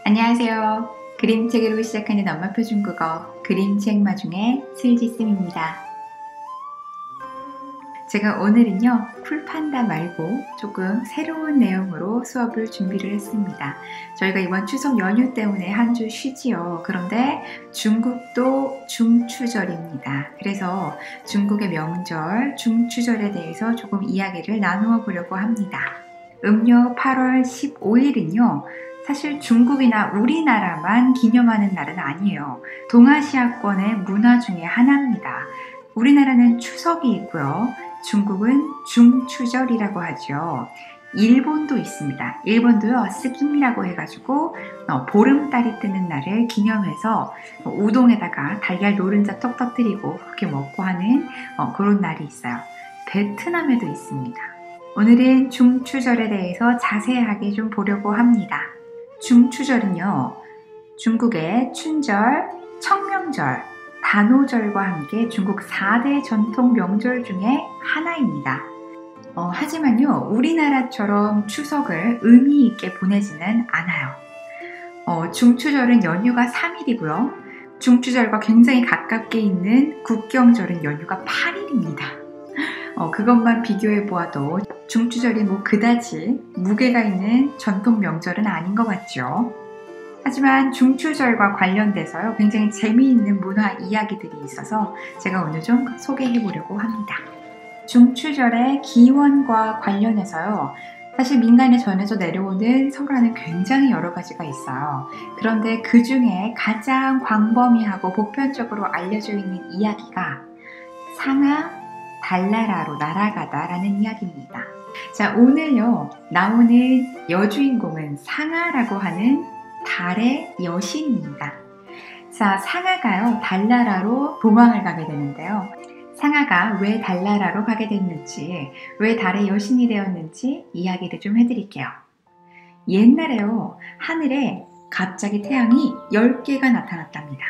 안녕하세요. 그림책으로 시작하는 엄마표 중국어 그림책 마중의 슬지쌤입니다. 제가 오늘은요 풀판다 말고 조금 새로운 내용으로 수업을 준비를 했습니다. 저희가 이번 추석 연휴 때문에 한 주 쉬지요. 그런데 중국도 중추절입니다. 그래서 중국의 명절 중추절에 대해서 조금 이야기를 나누어 보려고 합니다. 음력 8월 15일은요 사실 중국이나 우리나라만 기념하는 날은 아니에요. 동아시아권의 문화 중에 하나입니다. 우리나라는 추석이 있고요. 중국은 중추절이라고 하죠. 일본도 있습니다. 일본도요 스김이라고 해가지고 보름달이 뜨는 날을 기념해서 우동에다가 달걀 노른자 톡 터뜨리고 그렇게 먹고 하는 그런 날이 있어요. 베트남에도 있습니다. 오늘은 중추절에 대해서 자세하게 좀 보려고 합니다. 중추절은요 중국의 춘절, 청명절, 단오절과 함께 중국 4대 전통 명절 중에 하나입니다. 하지만요 우리나라처럼 추석을 의미 있게 보내지는 않아요. 중추절은 연휴가 3일이고요 중추절과 굉장히 가깝게 있는 국경절은 연휴가 8일입니다. 그것만 비교해 보아도 중추절이 그다지 무게가 있는 전통 명절은 아닌 것 같죠. 하지만 중추절과 관련돼서요 굉장히 재미있는 문화 이야기들이 있어서 제가 오늘 좀 소개해 보려고 합니다. 중추절의 기원과 관련해서요 사실 민간에 전해져 내려오는 설화는 굉장히 여러 가지가 있어요. 그런데 그 중에 가장 광범위하고 보편적으로 알려져 있는 이야기가 상하 달나라로 날아가다 라는 이야기입니다. 자, 오늘요 나오는 여주인공은 상하라고 하는 달의 여신입니다. 자, 상하가요 달나라로 도망을 가게 되는데요. 상하가 왜 달나라로 가게 됐는지, 왜 달의 여신이 되었는지 이야기를 좀 해드릴게요. 옛날에요 하늘에 갑자기 태양이 10개가 나타났답니다.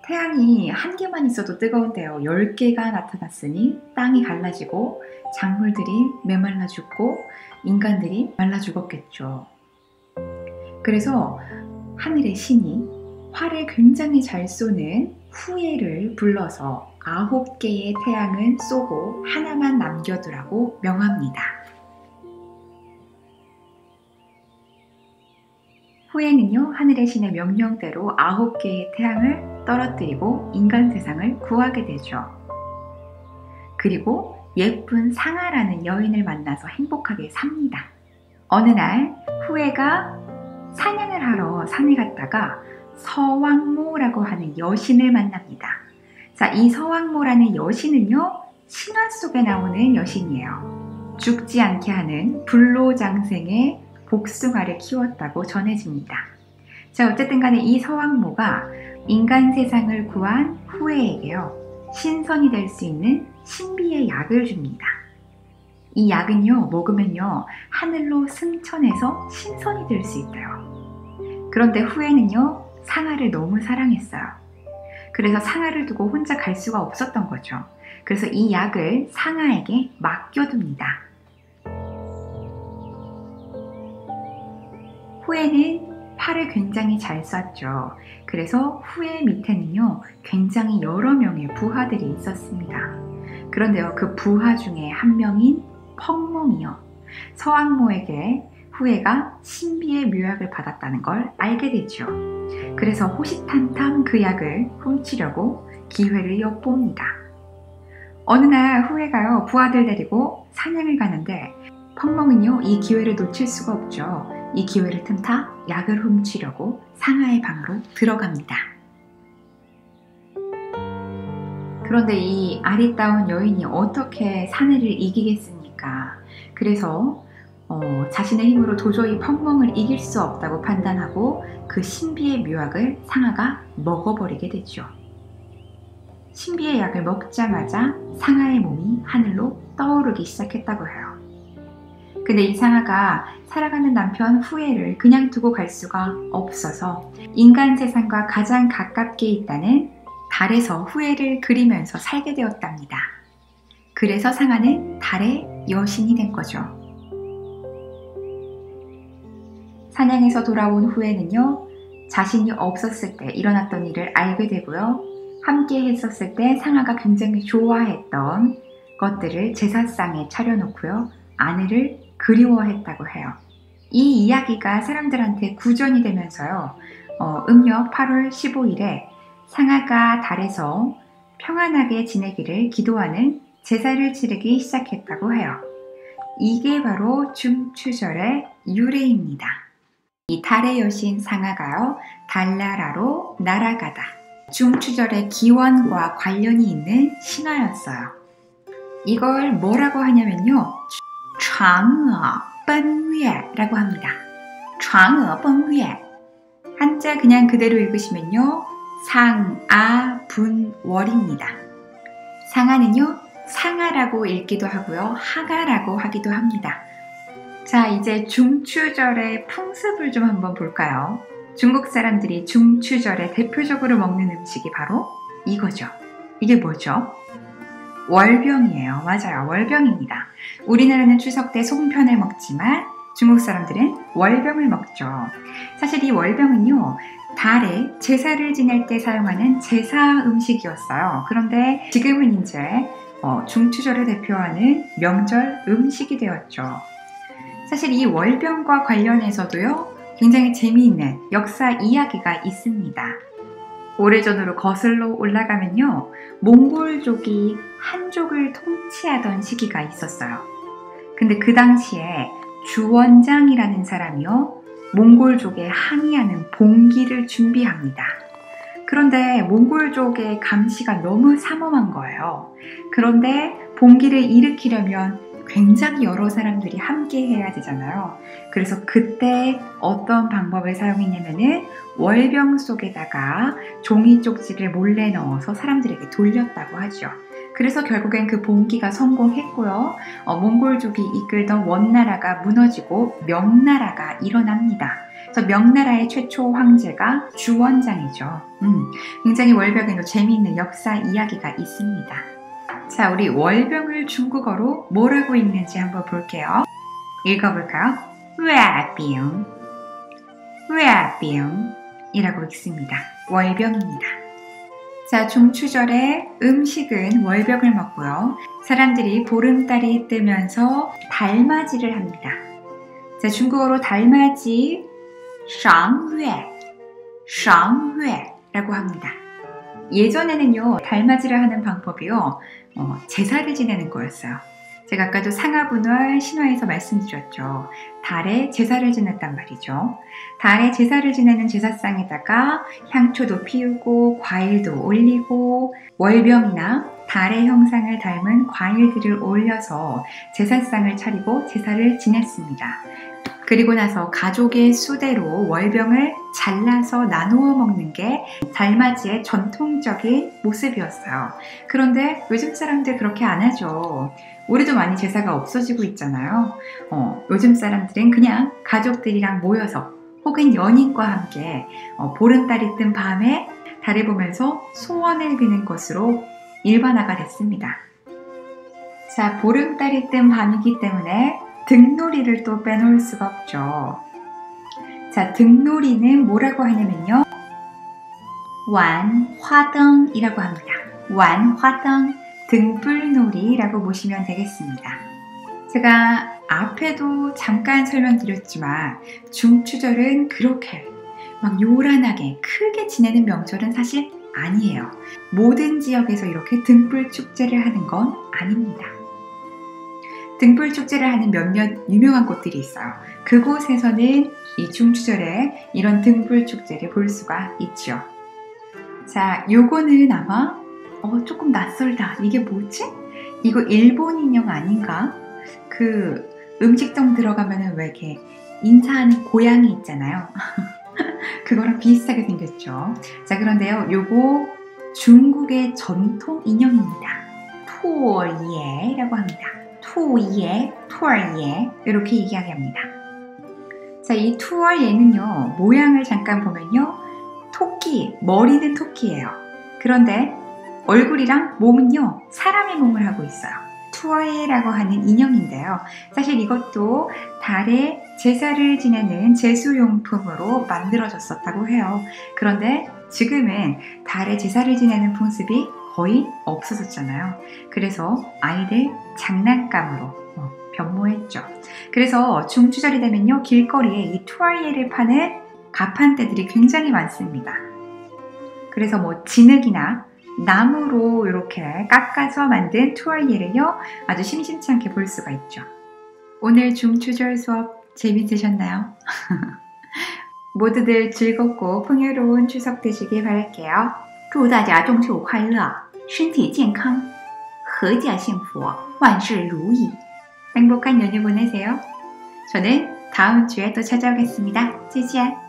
태양이 한 개만 있어도 뜨거운데요 10개가 나타났으니 땅이 갈라지고 작물들이 메말라 죽고 인간들이 말라 죽었겠죠. 그래서 하늘의 신이 활을 굉장히 잘 쏘는 후예를 불러서 9개의 태양은 쏘고 하나만 남겨두라고 명합니다. 후예는요 하늘의 신의 명령대로 9개의 태양을 떨어뜨리고 인간 세상을 구하게 되죠. 그리고 예쁜 상하라는 여인을 만나서 행복하게 삽니다. 어느 날 후예가 사냥을 하러 산에 갔다가 서왕모라고 하는 여신을 만납니다. 자, 이 서왕모라는 여신은요 신화 속에 나오는 여신이에요. 죽지 않게 하는 불로장생의 복숭아를 키웠다고 전해집니다. 자, 어쨌든 간에 이 서왕모가 인간 세상을 구한 후예에게요 신선이 될 수 있는 신비의 약을 줍니다. 이 약은요 먹으면요 하늘로 승천해서 신선이 될 수 있대요. 그런데 후예는요 상하를 너무 사랑했어요. 그래서 상하를 두고 혼자 갈 수가 없었던 거죠. 그래서 이 약을 상하에게 맡겨둡니다. 후예는 팔을 굉장히 잘 쐈죠. 그래서 후예 밑에는요 굉장히 여러 명의 부하들이 있었습니다. 그런데요 그 부하 중에 한 명인 펑몽이요 서왕모에게 후예가 신비의 묘약을 받았다는 걸 알게 되죠. 그래서 호시탄탐 그 약을 훔치려고 기회를 엿봅니다. 어느 날 후예가요 부하들 데리고 사냥을 가는데 펑몽은요 이 기회를 놓칠 수가 없죠. 이 기회를 틈타 약을 훔치려고 상하의 방으로 들어갑니다. 그런데 이 아리따운 여인이 어떻게 사내를 이기겠습니까? 그래서 자신의 힘으로 도저히 펑멍을 이길 수 없다고 판단하고 그 신비의 묘약을 상하가 먹어버리게 되죠. 신비의 약을 먹자마자 상하의 몸이 하늘로 떠오르기 시작했다고 해요. 근데 이 상하가 살아가는 남편 후예를 그냥 두고 갈 수가 없어서 인간 세상과 가장 가깝게 있다는 달에서 후예를 그리면서 살게 되었답니다. 그래서 상하는 달의 여신이 된 거죠. 사냥에서 돌아온 후에는요, 자신이 없었을 때 일어났던 일을 알게 되고요. 함께 했었을 때 상아가 굉장히 좋아했던 것들을 제사상에 차려놓고요. 아내를 그리워했다고 해요. 이 이야기가 사람들한테 구전이 되면서요. 음력 8월 15일에 상아가 달에서 평안하게 지내기를 기도하는 제사를 치르기 시작했다고 해요. 이게 바로 중추절의 유래입니다. 이 달의 여신 상아가요, 달나라로 날아가다. 중추절의 기원과 관련이 있는 신화였어요. 이걸 뭐라고 하냐면요, 嫦娥奔月라고 합니다. 嫦娥奔月. 한자 그냥 그대로 읽으시면요, 상아분월입니다. 상아는요, 상아라고 읽기도 하고요, 하가라고 하기도 합니다. 자, 이제 중추절의 풍습을 좀 한번 볼까요? 중국 사람들이 중추절에 대표적으로 먹는 음식이 바로 이거죠. 이게 뭐죠? 월병이에요. 맞아요. 월병입니다. 우리나라는 추석 때 송편을 먹지만 중국 사람들은 월병을 먹죠. 사실 이 월병은요, 달에 제사를 지낼 때 사용하는 제사 음식이었어요. 그런데 지금은 이제 중추절을 대표하는 명절 음식이 되었죠. 사실 이 월병과 관련해서도요, 굉장히 재미있는 역사 이야기가 있습니다. 오래전으로 거슬러 올라가면요, 몽골족이 한족을 통치하던 시기가 있었어요. 근데 그 당시에 주원장이라는 사람이요, 몽골족에 항의하는 봉기를 준비합니다. 그런데 몽골족의 감시가 너무 삼엄한 거예요. 그런데 봉기를 일으키려면 굉장히 여러 사람들이 함께 해야 되잖아요. 그래서 그때 어떤 방법을 사용했냐면은 월병 속에다가 종이 쪽지를 몰래 넣어서 사람들에게 돌렸다고 하죠. 그래서 결국엔 그 봉기가 성공했고요. 몽골족이 이끌던 원나라가 무너지고 명나라가 일어납니다. 그래서 명나라의 최초 황제가 주원장이죠. 굉장히 월병에도 재미있는 역사 이야기가 있습니다. 자, 우리 월병을 중국어로 뭐라고 읽는지 한번 볼게요. 읽어볼까요? 月饼, 月饼 이라고 읽습니다. 월병입니다. 자, 중추절에 음식은 월병을 먹고요. 사람들이 보름달이 뜨면서 달맞이를 합니다. 자, 중국어로 달맞이 赏月, 赏月라고 합니다. 예전에는요, 달맞이를 하는 방법이요, 제사를 지내는 거였어요. 제가 아까도 상아분월 신화에서 말씀드렸죠. 달에 제사를 지냈단 말이죠. 달에 제사를 지내는 제사상에다가 향초도 피우고 과일도 올리고 월병이나 달의 형상을 닮은 과일들을 올려서 제사상을 차리고 제사를 지냈습니다. 그리고 나서 가족의 수대로 월병을 잘라서 나누어 먹는 게 달맞이의 전통적인 모습이었어요. 그런데 요즘 사람들 그렇게 안 하죠. 우리도 많이 제사가 없어지고 있잖아요. 요즘 사람들은 그냥 가족들이랑 모여서 혹은 연인과 함께 보름달이 뜬 밤에 달을 보면서 소원을 비는 것으로 일반화가 됐습니다. 자, 보름달이 뜬 밤이기 때문에 등놀이를 또 빼놓을 수가 없죠. 자, 등놀이는 뭐라고 하냐면요, 완화灯이라고 합니다. 완화灯, 등불놀이라고 보시면 되겠습니다. 제가 앞에도 잠깐 설명드렸지만 중추절은 그렇게 막 요란하게 크게 지내는 명절은 사실 아니에요. 모든 지역에서 이렇게 등불 축제를 하는 건 아닙니다. 등불 축제를 하는 몇몇 유명한 곳들이 있어요. 그곳에서는 이 중추절에 이런 등불 축제를 볼 수가 있죠. 자, 요거는 아마 조금 낯설다. 이게 뭐지? 이거 일본 인형 아닌가? 그 음식점 들어가면은 왜 이렇게 인사하는 고양이 있잖아요. 그거랑 비슷하게 생겼죠. 자, 그런데요, 요거 중국의 전통 인형입니다. 토예라고 합니다. 토예, 토예 이렇게 이야기합니다. 자, 이 토예는요, 모양을 잠깐 보면요, 토끼, 머리는 토끼예요. 그런데 얼굴이랑 몸은요, 사람의 몸을 하고 있어요. 투어예라고 하는 인형인데요. 사실 이것도 달에 제사를 지내는 제수용품으로 만들어졌었다고 해요. 그런데 지금은 달에 제사를 지내는 풍습이 거의 없어졌잖아요. 그래서 아이들 장난감으로 변모했죠. 그래서 중추절이 되면요, 길거리에 이 투어예를 파는 가판대들이 굉장히 많습니다. 그래서 뭐 진흙이나 나무로 이렇게 깎아서 만든 투어예를요, 아주 심심치 않게 볼 수가 있죠. 오늘 중추절 수업 재밌으셨나요? 모두들 즐겁고 풍요로운 추석 되시길 바랄게요. 祝大家中秋快乐，身体健康，阖家幸福，万事如意。 행복한 연휴 보내세요. 저는 다음 주에 또 찾아오겠습니다. 再见。